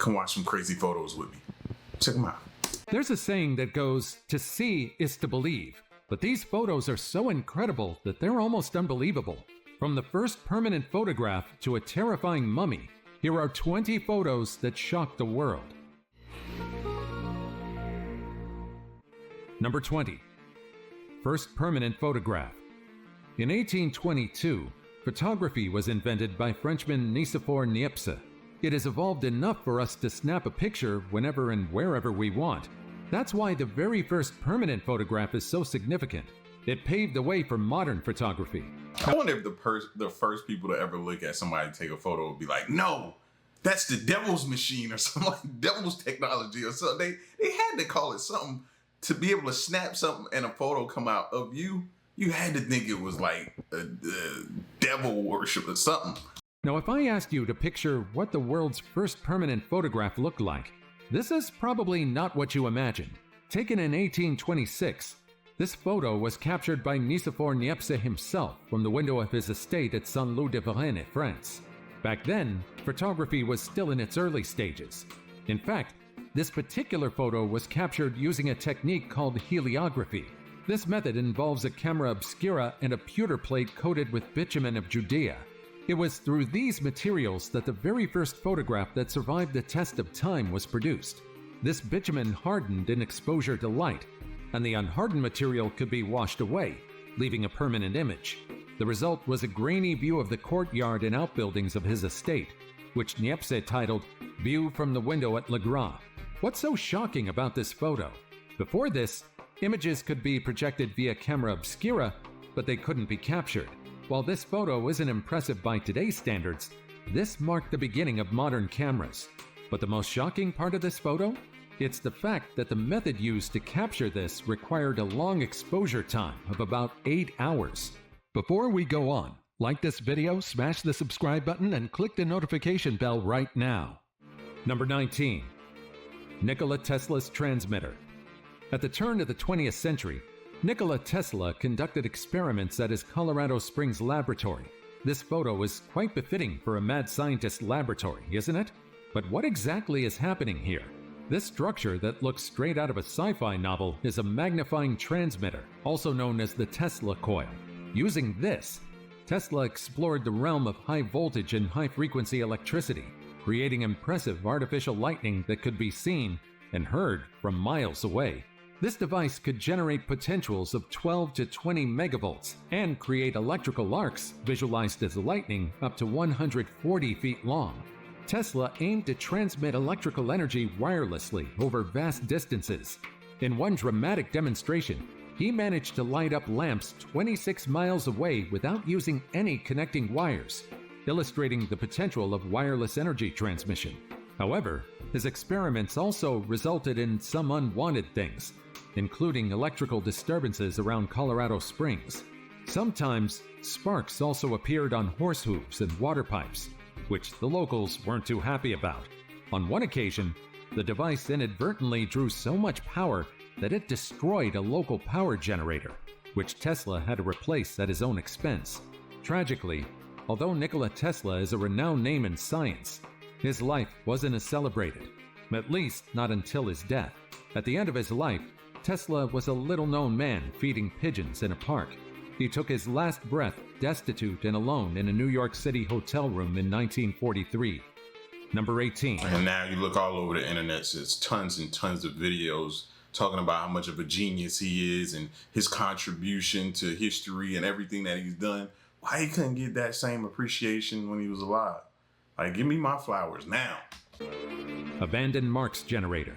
come watch some crazy photos with me. Check them out. There's a saying that goes, to see is to believe. But these photos are so incredible that they're almost unbelievable. From the first permanent photograph to a terrifying mummy, here are 20 photos that shocked the world. Number 20. First permanent photograph. In 1822, photography was invented by Frenchman Nicephore Niepce. It has evolved enough for us to snap a picture whenever and wherever we want. That's why the very first permanent photograph is so significant. It paved the way for modern photography. I wonder if the first people to ever look at somebody take a photo would be like, no, that's the devil's machine or something, like devil's technology or something. They had to call it something to be able to snap something and a photo come out of you. You had to think it was like a devil worship or something. Now, if I asked you to picture what the world's first permanent photograph looked like, this is probably not what you imagined. Taken in 1826, this photo was captured by Nicephore Niepce himself from the window of his estate at Saint-Loup-de-Varennes, France. Back then, photography was still in its early stages. In fact, this particular photo was captured using a technique called heliography. This method involves a camera obscura and a pewter plate coated with bitumen of Judea. It was through these materials that the very first photograph that survived the test of time was produced. This bitumen hardened in exposure to light, and the unhardened material could be washed away, leaving a permanent image. The result was a grainy view of the courtyard and outbuildings of his estate, which Niepce titled View from the Window at Le Gras. What's so shocking about this photo? Before this, images could be projected via camera obscura, but they couldn't be captured. While this photo isn't impressive by today's standards, this marked the beginning of modern cameras. But the most shocking part of this photo? It's the fact that the method used to capture this required a long exposure time of about 8 hours. Before we go on, like this video, smash the subscribe button, and click the notification bell right now. Number 19. Nikola Tesla's transmitter. At the turn of the 20th century, Nikola Tesla conducted experiments at his Colorado Springs laboratory. This photo is quite befitting for a mad scientist laboratory, isn't it? But what exactly is happening here? This structure that looks straight out of a sci-fi novel is a magnifying transmitter, also known as the Tesla coil. Using this, Tesla explored the realm of high voltage and high frequency electricity, creating impressive artificial lightning that could be seen and heard from miles away. This device could generate potentials of 12 to 20 megavolts and create electrical arcs visualized as lightning up to 140 feet long. Tesla aimed to transmit electrical energy wirelessly over vast distances. In one dramatic demonstration, he managed to light up lamps 26 miles away without using any connecting wires, illustrating the potential of wireless energy transmission. However, his experiments also resulted in some unwanted things, including electrical disturbances around Colorado Springs. Sometimes, sparks also appeared on horse hooves and water pipes, which the locals weren't too happy about. On one occasion, the device inadvertently drew so much power that it destroyed a local power generator, which Tesla had to replace at his own expense. Tragically, although Nikola Tesla is a renowned name in science, his life wasn't as celebrated, at least not until his death. At the end of his life, Tesla was a little-known man feeding pigeons in a park. He took his last breath destitute and alone in a New York City hotel room in 1943. Number 18. And now you look all over the internet, there's tons and tons of videos talking about how much of a genius he is and his contribution to history and everything that he's done. Why he couldn't get that same appreciation when he was alive? Like, give me my flowers now. Abandoned Marx generator.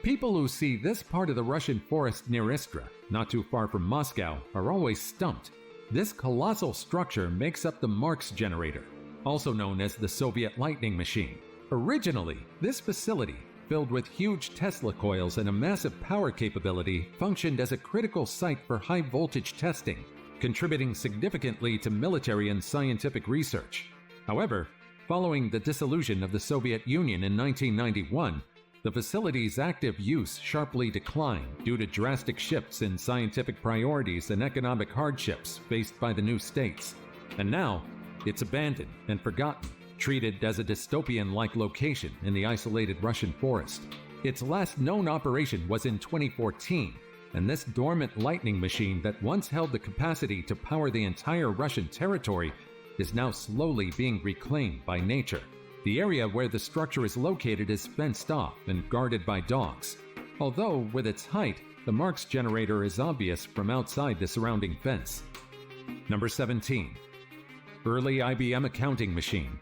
People who see this part of the Russian forest near Istra, not too far from Moscow, are always stumped. This colossal structure makes up the Marx generator, also known as the Soviet lightning machine. Originally, this facility, filled with huge Tesla coils and a massive power capability, functioned as a critical site for high voltage testing, contributing significantly to military and scientific research. However, following the dissolution of the Soviet Union in 1991, the facility's active use sharply declined due to drastic shifts in scientific priorities and economic hardships faced by the new states. And now, it's abandoned and forgotten. treated as a dystopian-like location in the isolated Russian forest. Its last known operation was in 2014, and this dormant lightning machine that once held the capacity to power the entire Russian territory is now slowly being reclaimed by nature. The area where the structure is located is fenced off and guarded by dogs. Although, with its height, the Marx generator is obvious from outside the surrounding fence. Number 17. Early IBM accounting machine.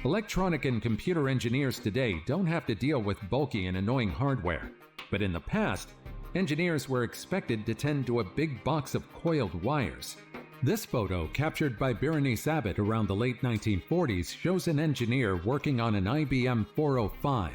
Electronic and computer engineers today don't have to deal with bulky and annoying hardware, but in the past, engineers were expected to tend to a big box of coiled wires. This photo, captured by Berenice Abbott around the late 1940s, shows an engineer working on an IBM 405,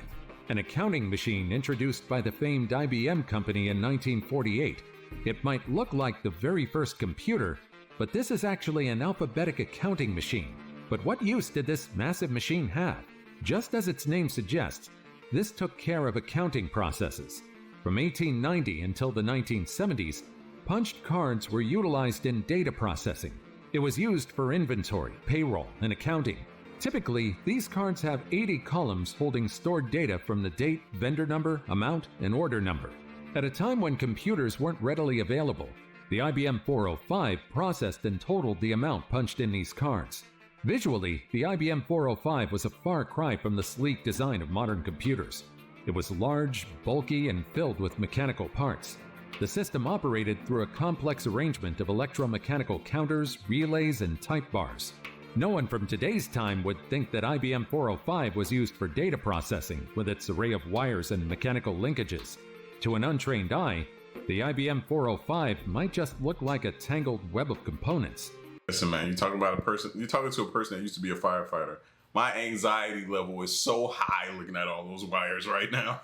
an accounting machine introduced by the famed IBM company in 1948. It might look like the very first computer, but this is actually an alphabetic accounting machine. But what use did this massive machine have? Just as its name suggests, this took care of accounting processes. From 1890 until the 1970s, punched cards were utilized in data processing. It was used for inventory, payroll, and accounting. Typically, these cards have 80 columns holding stored data from the date, vendor number, amount, and order number. At a time when computers weren't readily available, the IBM 405 processed and totaled the amount punched in these cards. Visually, the IBM 405 was a far cry from the sleek design of modern computers. It was large, bulky, and filled with mechanical parts. The system operated through a complex arrangement of electromechanical counters, relays, and type bars. No one from today's time would think that IBM 405 was used for data processing with its array of wires and mechanical linkages. To an untrained eye, the IBM 405 might just look like a tangled web of components. Listen, man, you're talking to a person that used to be a firefighter. My anxiety level is so high looking at all those wires right now.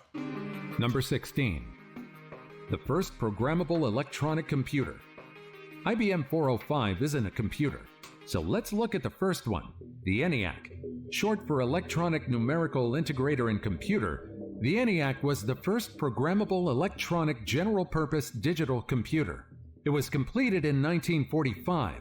Number 16. The first programmable electronic computer. IBM 405 isn't a computer, so let's look at the first one, the ENIAC. Short for Electronic Numerical Integrator and Computer, the ENIAC was the first programmable electronic general-purpose digital computer. It was completed in 1945,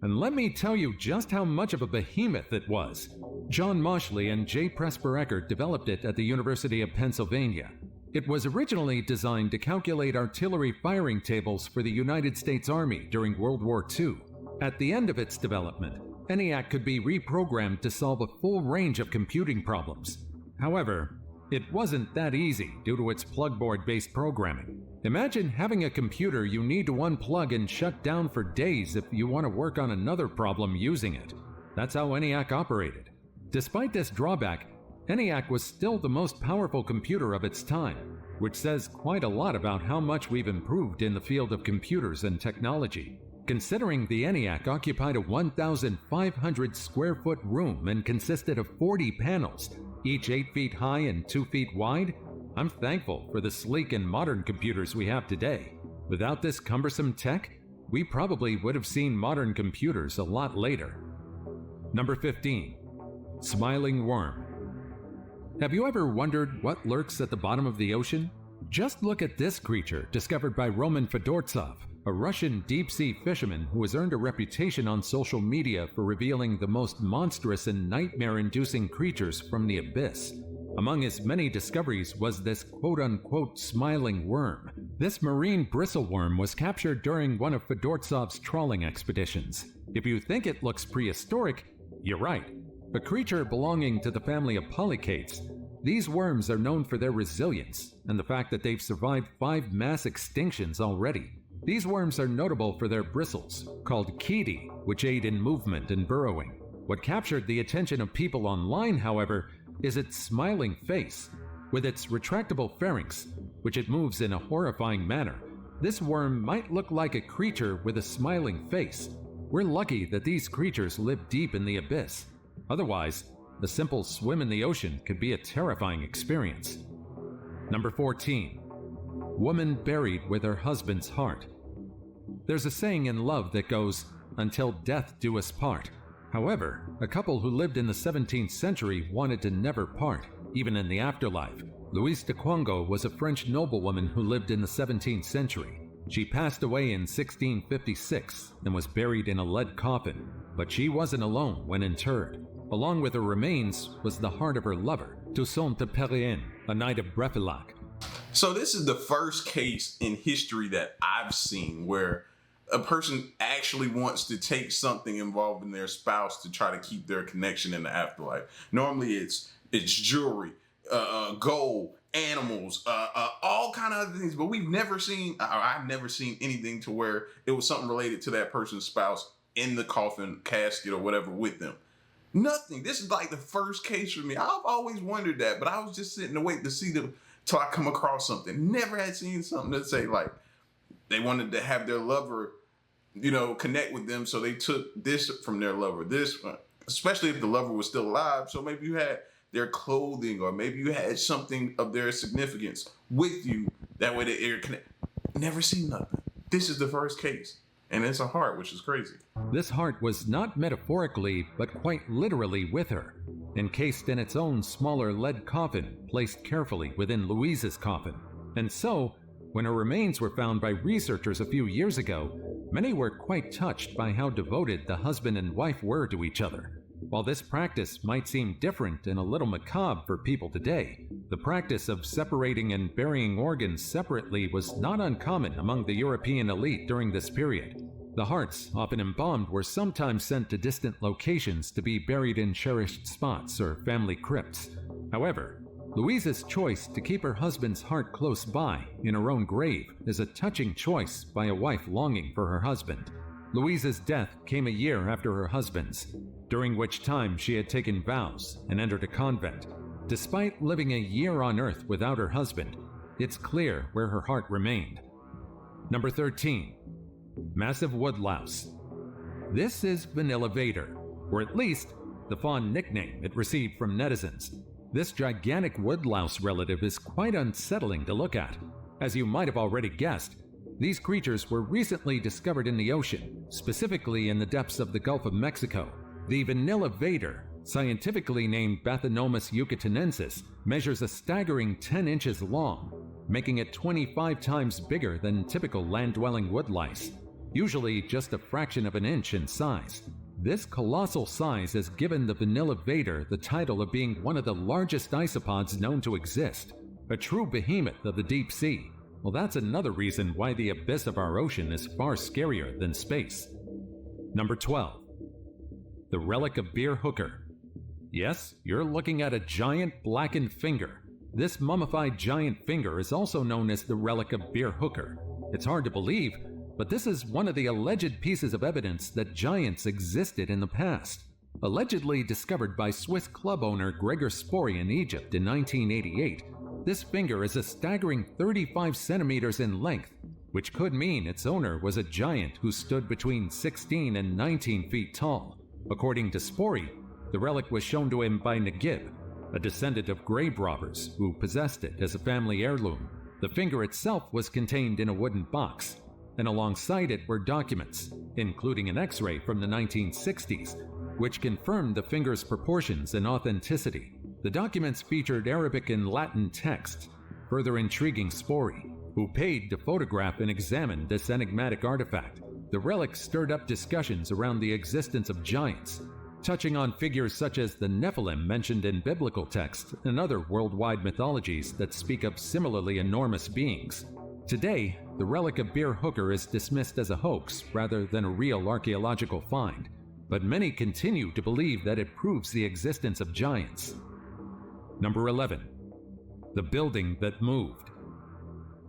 and let me tell you just how much of a behemoth it was. John Moshley and J. Presper Eckert developed it at the University of Pennsylvania. It was originally designed to calculate artillery firing tables for the United States Army during World War II. At the end of its development, ENIAC could be reprogrammed to solve a full range of computing problems. However, it wasn't that easy due to its plugboard-based programming. Imagine having a computer you need to unplug and shut down for days if you want to work on another problem using it. That's how ENIAC operated. Despite this drawback, ENIAC was still the most powerful computer of its time, which says quite a lot about how much we've improved in the field of computers and technology. Considering the ENIAC occupied a 1,500 square foot room and consisted of 40 panels, each 8 feet high and 2 feet wide, I'm thankful for the sleek and modern computers we have today. Without this cumbersome tech, we probably would have seen modern computers a lot later. Number 15. Smiling Worm. Have you ever wondered what lurks at the bottom of the ocean? Just look at this creature discovered by Roman Fedortsov, a Russian deep-sea fisherman who has earned a reputation on social media for revealing the most monstrous and nightmare-inducing creatures from the abyss. Among his many discoveries was this quote-unquote smiling worm. This marine bristleworm was captured during one of Fedortsov's trawling expeditions. If you think it looks prehistoric, you're right. A creature belonging to the family of polychaetes, these worms are known for their resilience and the fact that they've survived 5 mass extinctions already. These worms are notable for their bristles, called chaetae, which aid in movement and burrowing. What captured the attention of people online, however, is its smiling face. With its retractable pharynx, which it moves in a horrifying manner, this worm might look like a creature with a smiling face. We're lucky that these creatures live deep in the abyss. Otherwise, a simple swim in the ocean could be a terrifying experience. Number 14. Woman buried with her husband's heart. There's a saying in love that goes, "Until death do us part." However, a couple who lived in the 17th century wanted to never part, even in the afterlife. Louise de Quango was a French noblewoman who lived in the 17th century. She passed away in 1656 and was buried in a lead coffin, but she wasn't alone when interred. Along with her remains was the heart of her lover, Toussaint de Perrien, a knight of Brefilac. So this is the first case in history that I've seen where a person actually wants to take something involving their spouse to try to keep their connection in the afterlife. Normally it's jewelry, gold, animals, all kind of other things, but I've never seen anything to where it was something related to that person's spouse in the coffin, casket, or whatever with them. Nothing. This is like the first case for me. I've always wondered that, but I was just sitting to wait to see them till I come across something. Never had seen something that say like they wanted to have their lover, connect with them, so they took this from their lover. This, especially if the lover was still alive. So maybe you had their clothing, or maybe you had something of their significance with you. That way they connect. Never seen nothing. This is the first case. And it's a heart, which is crazy. This heart was not metaphorically, but quite literally with her, encased in its own smaller lead coffin, placed carefully within Louise's coffin. And so, when her remains were found by researchers a few years ago, many were quite touched by how devoted the husband and wife were to each other. While this practice might seem different and a little macabre for people today, the practice of separating and burying organs separately was not uncommon among the European elite during this period. The hearts, often embalmed, were sometimes sent to distant locations to be buried in cherished spots or family crypts. However, Louise's choice to keep her husband's heart close by, in her own grave, is a touching choice by a wife longing for her husband. Louise's death came a year after her husband's, during which time she had taken vows and entered a convent. Despite living a year on Earth without her husband, it's clear where her heart remained. Number 13. Massive woodlouse. This is Vanilla Vader, or at least the fond nickname it received from netizens. This gigantic woodlouse relative is quite unsettling to look at. As you might have already guessed, these creatures were recently discovered in the ocean, specifically in the depths of the Gulf of Mexico. The Vanilla Vader, scientifically named Bathynomus yucatanensis, measures a staggering 10 inches long, making it 25 times bigger than typical land-dwelling woodlice, usually just a fraction of an inch in size. This colossal size has given the Vanilla Vader the title of being one of the largest isopods known to exist, a true behemoth of the deep sea. Well, that's another reason why the abyss of our ocean is far scarier than space. Number 12. The relic of Beer Hooker. Yes, you're looking at a giant blackened finger. This mummified giant finger is also known as the relic of Beer Hooker. It's hard to believe, but this is one of the alleged pieces of evidence that giants existed in the past. Allegedly discovered by Swiss club owner Gregor Spory in Egypt in 1988, this finger is a staggering 35 centimeters in length, which could mean its owner was a giant who stood between 16 and 19 feet tall. According to Spory, the relic was shown to him by Nagib, a descendant of grave robbers who possessed it as a family heirloom. The finger itself was contained in a wooden box, and alongside it were documents, including an X-ray from the 1960s, which confirmed the finger's proportions and authenticity. The documents featured Arabic and Latin text, further intriguing Spory, who paid to photograph and examine this enigmatic artifact. The relic stirred up discussions around the existence of giants, touching on figures such as the Nephilim mentioned in biblical texts and other worldwide mythologies that speak of similarly enormous beings. Today, the relic of Beer Hooker is dismissed as a hoax rather than a real archaeological find, but many continue to believe that it proves the existence of giants. Number 11. The building that moved.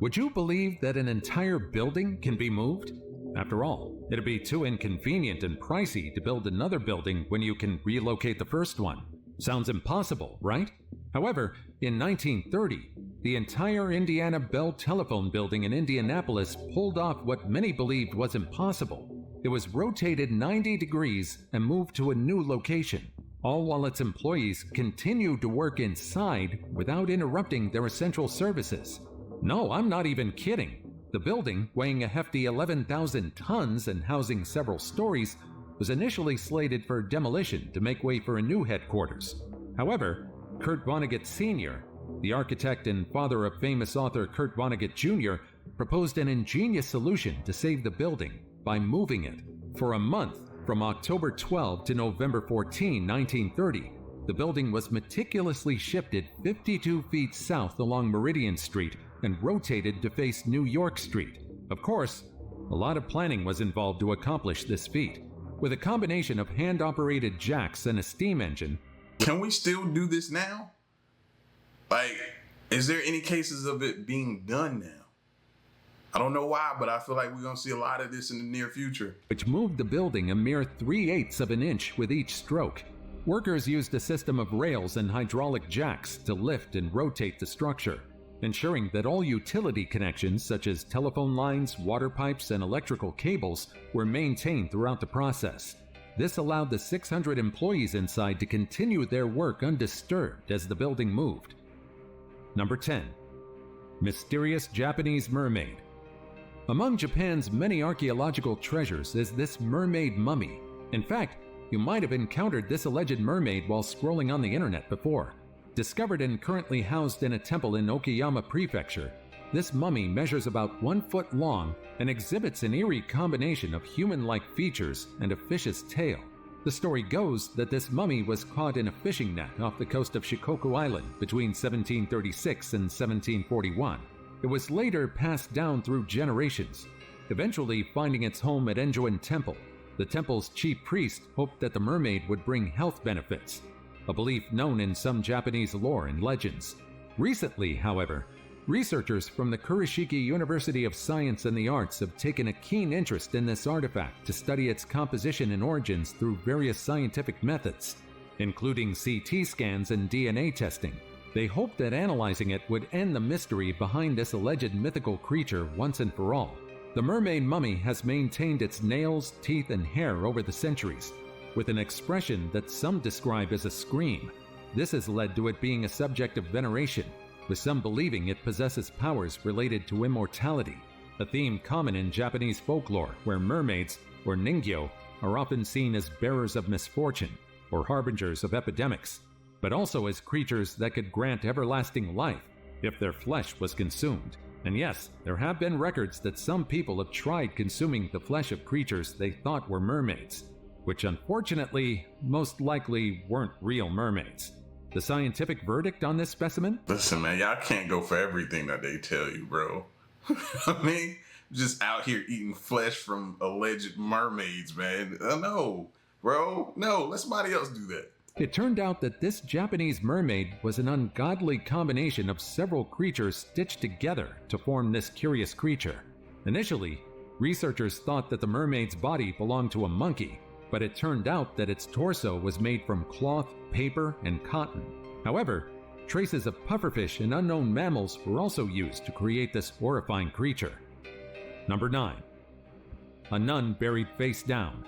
Would you believe that an entire building can be moved? After all, it'd be too inconvenient and pricey to build another building when you can relocate the first one. Sounds impossible, right? However, in 1930, the entire Indiana Bell Telephone Building in Indianapolis pulled off what many believed was impossible. It was rotated 90 degrees and moved to a new location, all while its employees continued to work inside without interrupting their essential services. No, I'm not even kidding. The building, weighing a hefty 11,000 tons and housing several stories, was initially slated for demolition to make way for a new headquarters. However, Kurt Vonnegut Sr., the architect and father of famous author Kurt Vonnegut Jr., proposed an ingenious solution to save the building by moving it for a month From October 12 to November 14, 1930, the building was meticulously shifted 52 feet south along Meridian Street and rotated to face New York Street. Of course, a lot of planning was involved to accomplish this feat. With a combination of hand-operated jacks and a steam engine. Can we still do this now? Like, is there any cases of it being done now? I don't know why, but I feel like we're going to see a lot of this in the near future. Which moved the building a mere 3/8 of an inch with each stroke. Workers used a system of rails and hydraulic jacks to lift and rotate the structure, ensuring that all utility connections such as telephone lines, water pipes, and electrical cables were maintained throughout the process. This allowed the 600 employees inside to continue their work undisturbed as the building moved. Number 10. Mysterious Japanese Mermaid. Among Japan's many archaeological treasures is this mermaid mummy. In fact, you might have encountered this alleged mermaid while scrolling on the internet before. Discovered and currently housed in a temple in Okayama Prefecture, this mummy measures about 1 foot long and exhibits an eerie combination of human-like features and a fish's tail. The story goes that this mummy was caught in a fishing net off the coast of Shikoku Island between 1736 and 1741. It was later passed down through generations, eventually finding its home at Enjoin Temple. The temple's chief priest hoped that the mermaid would bring health benefits, a belief known in some Japanese lore and legends. Recently, however, researchers from the Kurashiki University of Science and the Arts have taken a keen interest in this artifact to study its composition and origins through various scientific methods, including CT scans and DNA testing. They hope that analyzing it would end the mystery behind this alleged mythical creature once and for all. The mermaid mummy has maintained its nails, teeth, and hair over the centuries, with an expression that some describe as a scream. This has led to it being a subject of veneration, with some believing it possesses powers related to immortality, a theme common in Japanese folklore where mermaids, or ningyo, are often seen as bearers of misfortune or harbingers of epidemics, but also as creatures that could grant everlasting life if their flesh was consumed. And yes, there have been records that some people have tried consuming the flesh of creatures they thought were mermaids, which unfortunately most likely weren't real mermaids. The scientific verdict on this specimen? Listen, man, y'all can't go for everything that they tell you, bro. I mean, just out here eating flesh from alleged mermaids, man. No, bro. No, let somebody else do that. It turned out that this Japanese mermaid was an ungodly combination of several creatures stitched together to form this curious creature. Initially, researchers thought that the mermaid's body belonged to a monkey, but it turned out that its torso was made from cloth, paper, and cotton. However, traces of pufferfish and unknown mammals were also used to create this horrifying creature. Number 9. A nun buried face down.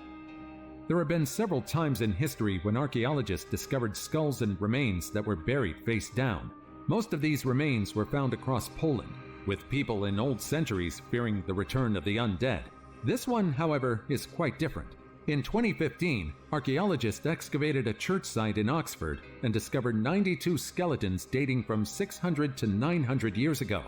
There have been several times in history when archaeologists discovered skulls and remains that were buried face down. Most of these remains were found across Poland, with people in old centuries fearing the return of the undead. This one, however, is quite different. In 2015, archaeologists excavated a church site in Oxford and discovered 92 skeletons dating from 600 to 900 years ago.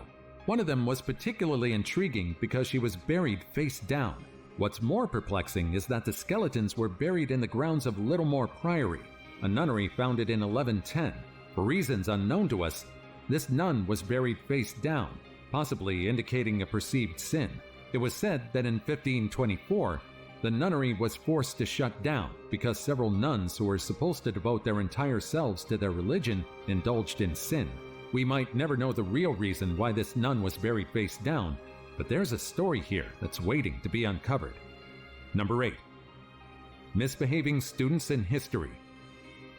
One of them was particularly intriguing because she was buried face down. What's more perplexing is that the skeletons were buried in the grounds of Littlemore Priory, a nunnery founded in 1110. For reasons unknown to us, this nun was buried face down, possibly indicating a perceived sin. It was said that in 1524, the nunnery was forced to shut down because several nuns who were supposed to devote their entire selves to their religion indulged in sin. We might never know the real reason why this nun was buried face down, but there's a story here that's waiting to be uncovered. Number 8. Misbehaving students in history.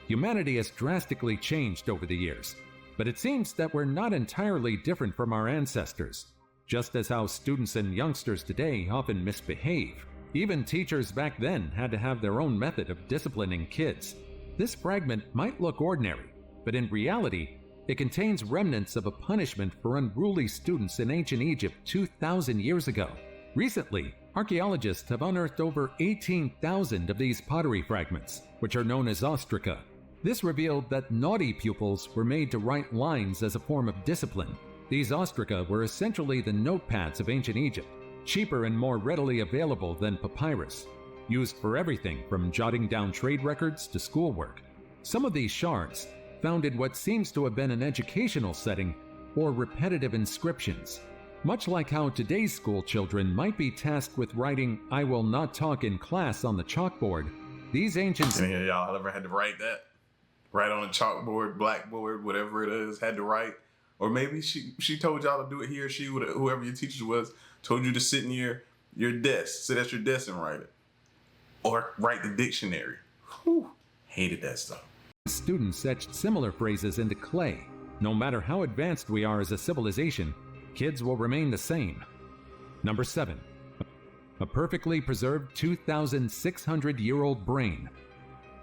Humanity has drastically changed over the years, but it seems that we're not entirely different from our ancestors. Just as how students and youngsters today often misbehave, even teachers back then had to have their own method of disciplining kids. This fragment might look ordinary, but in reality, it contains remnants of a punishment for unruly students in ancient Egypt 2,000 years ago. Recently, archaeologists have unearthed over 18,000 of these pottery fragments, which are known as ostraca. This revealed that naughty pupils were made to write lines as a form of discipline. These ostraca were essentially the notepads of ancient Egypt, cheaper and more readily available than papyrus. used for everything from jotting down trade records to schoolwork. Some of these shards, found in what seems to have been an educational setting, or repetitive inscriptions. Much like how today's school children might be tasked with writing "I will not talk in class" on the chalkboard, these ancient... Any of y'all ever had to write that? Write on a chalkboard, blackboard, whatever it is, had to write? Or maybe she told y'all to do it, he or she, whoever your teacher was, told you to sit in your desk, sit at your desk and write it. Or write the dictionary. Whew, hated that stuff. Students etched similar phrases into clay. No matter how advanced we are as a civilization, kids will remain the same. Number 7. A perfectly preserved 2,600-year-old brain.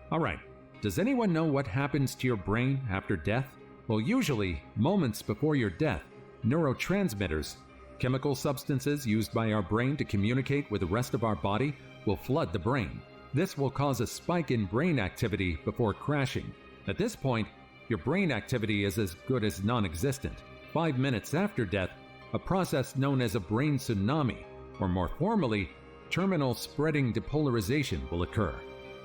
Alright, does anyone know what happens to your brain after death? Well, usually, moments before your death, neurotransmitters, chemical substances used by our brain to communicate with the rest of our body, will flood the brain. This will cause a spike in brain activity before crashing. At this point, your brain activity is as good as non-existent. 5 minutes after death, a process known as a brain tsunami, or more formally, terminal spreading depolarization, will occur.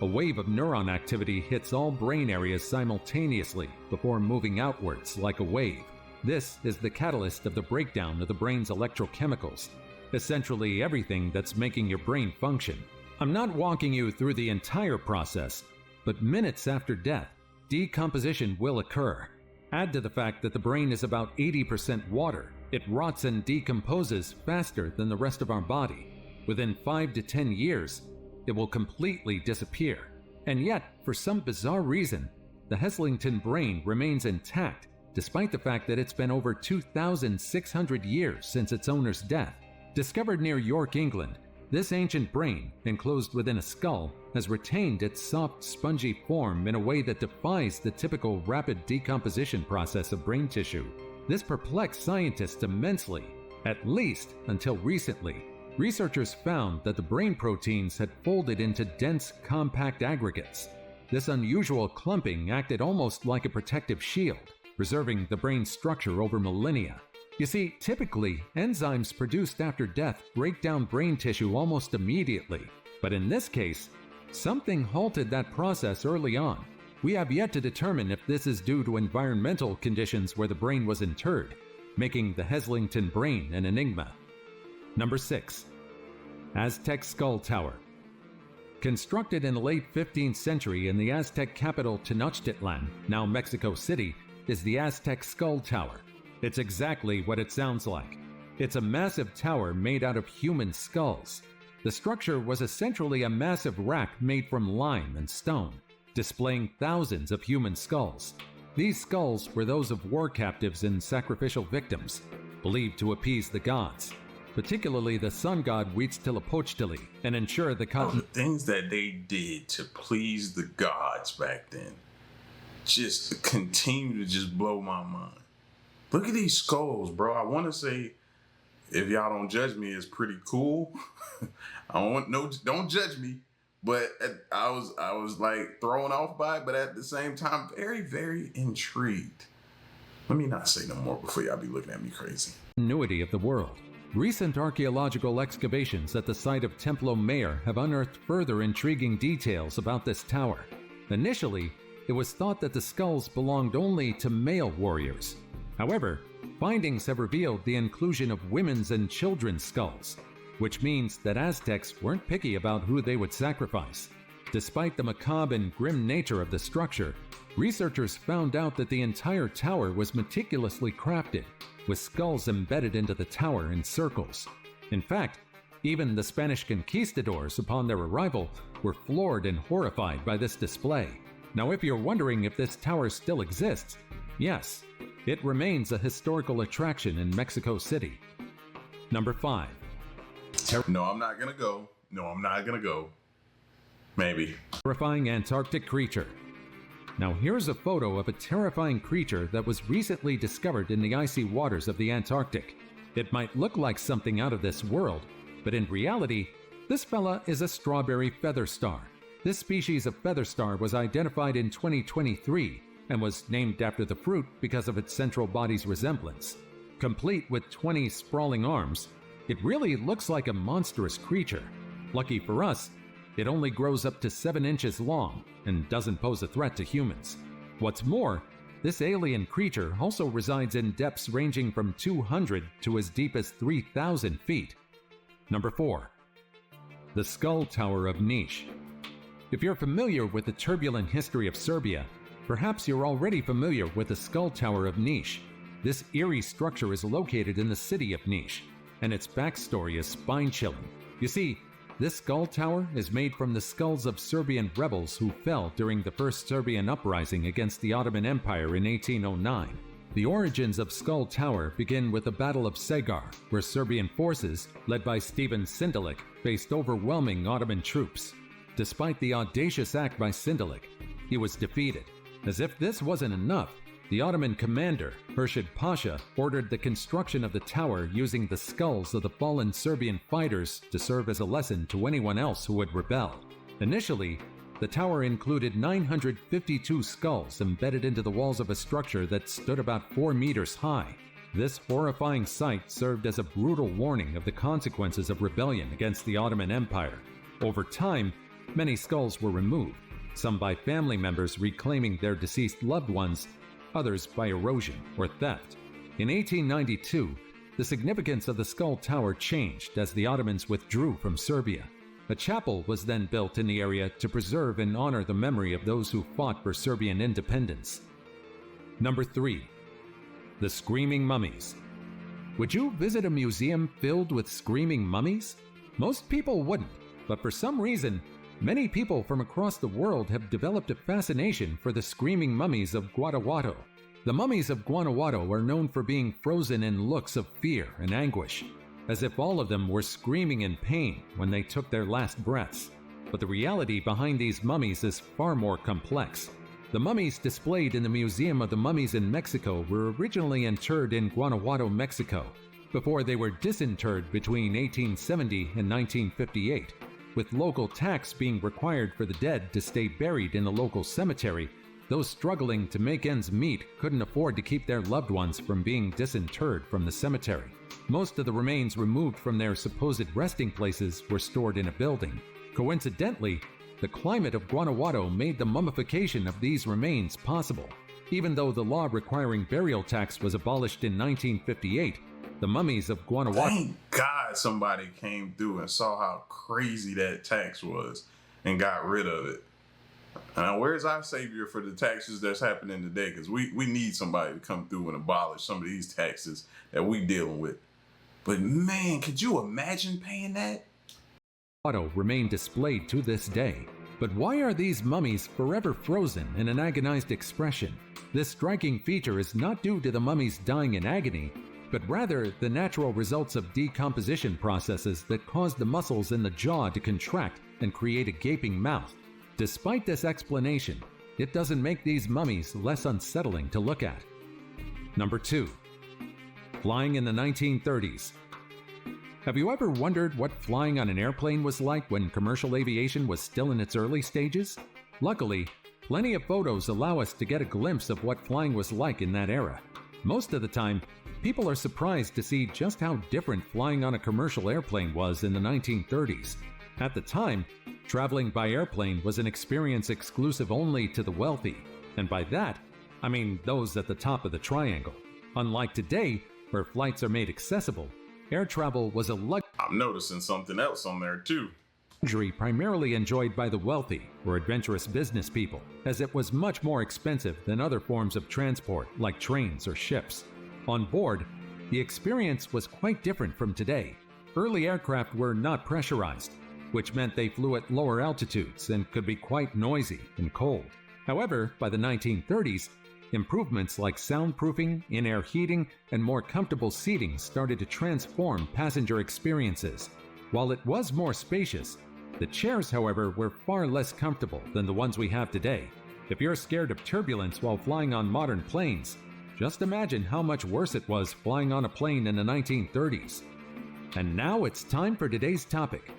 A wave of neuron activity hits all brain areas simultaneously before moving outwards like a wave. This is the catalyst of the breakdown of the brain's electrochemicals, essentially everything that's making your brain function. I'm not walking you through the entire process, but minutes after death, decomposition will occur. Add to the fact that the brain is about 80% water. It rots and decomposes faster than the rest of our body. Within 5 to 10 years, it will completely disappear. And yet, for some bizarre reason, the Heslington brain remains intact, despite the fact that it's been over 2,600 years since its owner's death. Discovered near York, England, this ancient brain, enclosed within a skull, has retained its soft, spongy form in a way that defies the typical rapid decomposition process of brain tissue. This perplexed scientists immensely, at least until recently. Researchers found that the brain proteins had folded into dense, compact aggregates. This unusual clumping acted almost like a protective shield, preserving the brain's structure over millennia. You see, typically, enzymes produced after death break down brain tissue almost immediately. But in this case, something halted that process early on. We have yet to determine if this is due to environmental conditions where the brain was interred, making the Heslington brain an enigma. Number 6. Aztec Skull Tower. Constructed in the late 15th century in the Aztec capital Tenochtitlan, now Mexico City, is the Aztec Skull Tower. It's exactly what it sounds like. It's a massive tower made out of human skulls. The structure was essentially a massive rack made from lime and stone, displaying thousands of human skulls. These skulls were those of war captives and sacrificial victims, believed to appease the gods, particularly the sun god Huitzilopochtli, and ensure the The things that they did to please the gods back then just continue to just blow my mind. Look at these skulls, bro. I want to say, if y'all don't judge me, it's pretty cool. Don't judge me. But I was like thrown off by it, but at the same time, very, very intrigued. Let me not say no more before y'all be looking at me crazy. Continuity of the world. Recent archaeological excavations at the site of Templo Mayor have unearthed further intriguing details about this tower. Initially, it was thought that the skulls belonged only to male warriors. However, findings have revealed the inclusion of women's and children's skulls, which means that Aztecs weren't picky about who they would sacrifice. Despite the macabre and grim nature of the structure, researchers found out that the entire tower was meticulously crafted, with skulls embedded into the tower in circles. In fact, even the Spanish conquistadors, upon their arrival, were floored and horrified by this display. Now, if you're wondering if this tower still exists, yes, it remains a historical attraction in Mexico City. Number 5. No, I'm not gonna go. Maybe. Terrifying Antarctic creature. Now here's a photo of a terrifying creature that was recently discovered in the icy waters of the Antarctic. It might look like something out of this world, but in reality, this fella is a strawberry feather star. This species of feather star was identified in 2023 and was named after the fruit because of its central body's resemblance. Complete with 20 sprawling arms, it really looks like a monstrous creature. Lucky for us, It only grows up to 7 inches long and doesn't pose a threat to humans. What's more, this alien creature also resides in depths ranging from 200 to as deep as 3,000 feet. Number 4. The Skull Tower of Niš. If you're familiar with the turbulent history of Serbia, perhaps you're already familiar with the Skull Tower of Niš. This eerie structure is located in the city of Niš, and its backstory is spine-chilling. You see, this skull tower is made from the skulls of Serbian rebels who fell during the First Serbian Uprising against the Ottoman Empire in 1809. The origins of Skull Tower begin with the Battle of Segar, where Serbian forces, led by Stephen Sindelic, faced overwhelming Ottoman troops. Despite the audacious act by Sindelic, he was defeated. As if this wasn't enough, the Ottoman commander, Hurshid Pasha, ordered the construction of the tower using the skulls of the fallen Serbian fighters to serve as a lesson to anyone else who would rebel. Initially, the tower included 952 skulls embedded into the walls of a structure that stood about 4 meters high. This horrifying sight served as a brutal warning of the consequences of rebellion against the Ottoman Empire. Over time, many skulls were removed, some by family members reclaiming their deceased loved ones, others by erosion or theft. In 1892, the significance of the Skull Tower changed as the Ottomans withdrew from Serbia. A chapel was then built in the area to preserve and honor the memory of those who fought for Serbian independence. Number 3. The Screaming Mummies. Would you visit a museum filled with screaming mummies? Most people wouldn't, but for some reason, many people from across the world have developed a fascination for the screaming mummies of Guanajuato. The mummies of Guanajuato are known for being frozen in looks of fear and anguish, as if all of them were screaming in pain when they took their last breaths. But the reality behind these mummies is far more complex. The mummies displayed in the Museum of the Mummies in Mexico were originally interred in Guanajuato, Mexico, before they were disinterred between 1870 and 1958. With local tax being required for the dead to stay buried in the local cemetery, those struggling to make ends meet couldn't afford to keep their loved ones from being disinterred from the cemetery. Most of the remains removed from their supposed resting places were stored in a building. Coincidentally, the climate of Guanajuato made the mummification of these remains possible. Even though the law requiring burial tax was abolished in 1958, the mummies of Guanajuato... Thank God somebody came through and saw how crazy that tax was and got rid of it. Now, where's our savior for the taxes that's happening today? Because we need somebody to come through and abolish some of these taxes that we dealing with. But man, could you imagine paying that? Remain displayed to this day. But why are these mummies forever frozen in an agonized expression? This striking feature is not due to the mummies dying in agony, but rather the natural results of decomposition processes that cause the muscles in the jaw to contract and create a gaping mouth. Despite this explanation, it doesn't make these mummies less unsettling to look at. Number 2. Flying in the 1930s. Have you ever wondered what flying on an airplane was like when commercial aviation was still in its early stages? Luckily, plenty of photos allow us to get a glimpse of what flying was like in that era. Most of the time, people are surprised to see just how different flying on a commercial airplane was in the 1930s. At the time, traveling by airplane was an experience exclusive only to the wealthy, and by that, I mean those at the top of the triangle. Unlike today, where flights are made accessible, air travel was a luxury. I'm noticing something else on there too. Primarily enjoyed by the wealthy or adventurous business people, as it was much more expensive than other forms of transport like trains or ships. On board, the experience was quite different from today. Early aircraft were not pressurized, which meant they flew at lower altitudes and could be quite noisy and cold. However, by the 1930s, improvements like soundproofing, in-air heating, and more comfortable seating started to transform passenger experiences. While it was more spacious, the chairs, however, were far less comfortable than the ones we have today. If you're scared of turbulence while flying on modern planes, just imagine how much worse it was flying on a plane in the 1930s. And now it's time for today's topic.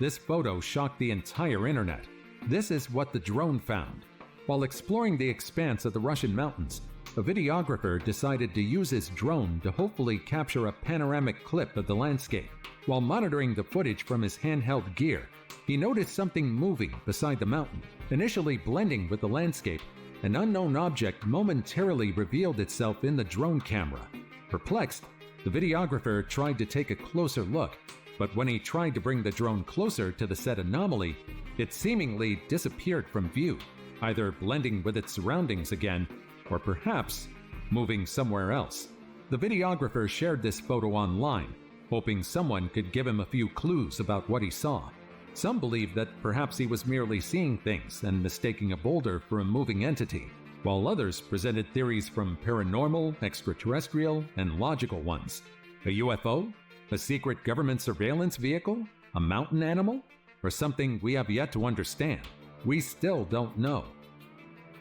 This photo shocked the entire internet. This is what the drone found. While exploring the expanse of the Russian mountains, a videographer decided to use his drone to hopefully capture a panoramic clip of the landscape. While monitoring the footage from his handheld gear, he noticed something moving beside the mountain. Initially blending with the landscape, an unknown object momentarily revealed itself in the drone camera. Perplexed, the videographer tried to take a closer look, but when he tried to bring the drone closer to the said anomaly, it seemingly disappeared from view, either blending with its surroundings again, or perhaps moving somewhere else. The videographer shared this photo online, hoping someone could give him a few clues about what he saw. Some believe that perhaps he was merely seeing things and mistaking a boulder for a moving entity, while others presented theories from paranormal, extraterrestrial, and logical ones. A UFO? A secret government surveillance vehicle? A mountain animal? Or something we have yet to understand? We still don't know.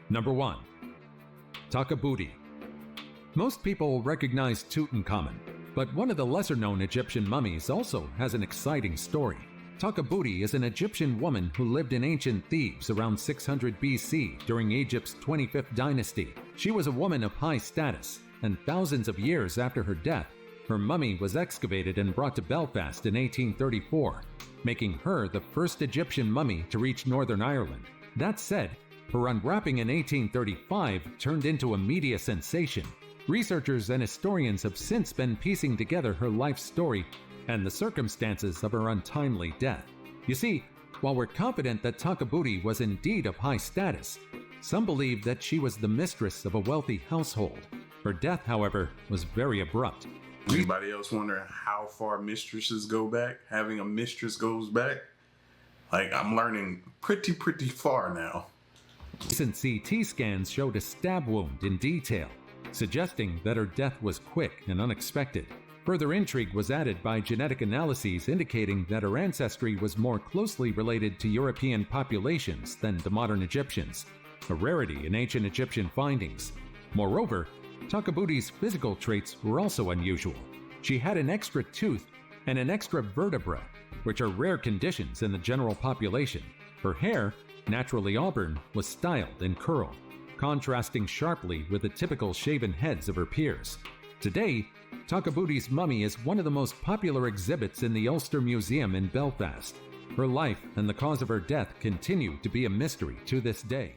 Number 1. Takabuti. Most people recognize Tutankhamun, but one of the lesser-known Egyptian mummies also has an exciting story. Takabuti is an Egyptian woman who lived in ancient Thebes around 600 BC during Egypt's 25th dynasty. She was a woman of high status, and thousands of years after her death, her mummy was excavated and brought to Belfast in 1834, making her the first Egyptian mummy to reach Northern Ireland. That said, her unwrapping in 1835 turned into a media sensation. Researchers and historians have since been piecing together her life story and the circumstances of her untimely death. You see, while we're confident that Takabuti was indeed of high status, some believe that she was the mistress of a wealthy household. Her death, however, was very abrupt. Anybody else wondering how far mistresses go back? Having a mistress goes back? Like, I'm learning pretty far now. Recent CT scans showed a stab wound in detail, suggesting that her death was quick and unexpected. Further intrigue was added by genetic analyses indicating that her ancestry was more closely related to European populations than to modern Egyptians, a rarity in ancient Egyptian findings. Moreover, Takabuti's physical traits were also unusual. She had an extra tooth and an extra vertebra, which are rare conditions in the general population. Her hair, naturally auburn, was styled and curled, contrasting sharply with the typical shaven heads of her peers. Today, Takabuti's mummy is one of the most popular exhibits in the Ulster Museum in Belfast. Her life and the cause of her death continue to be a mystery to this day.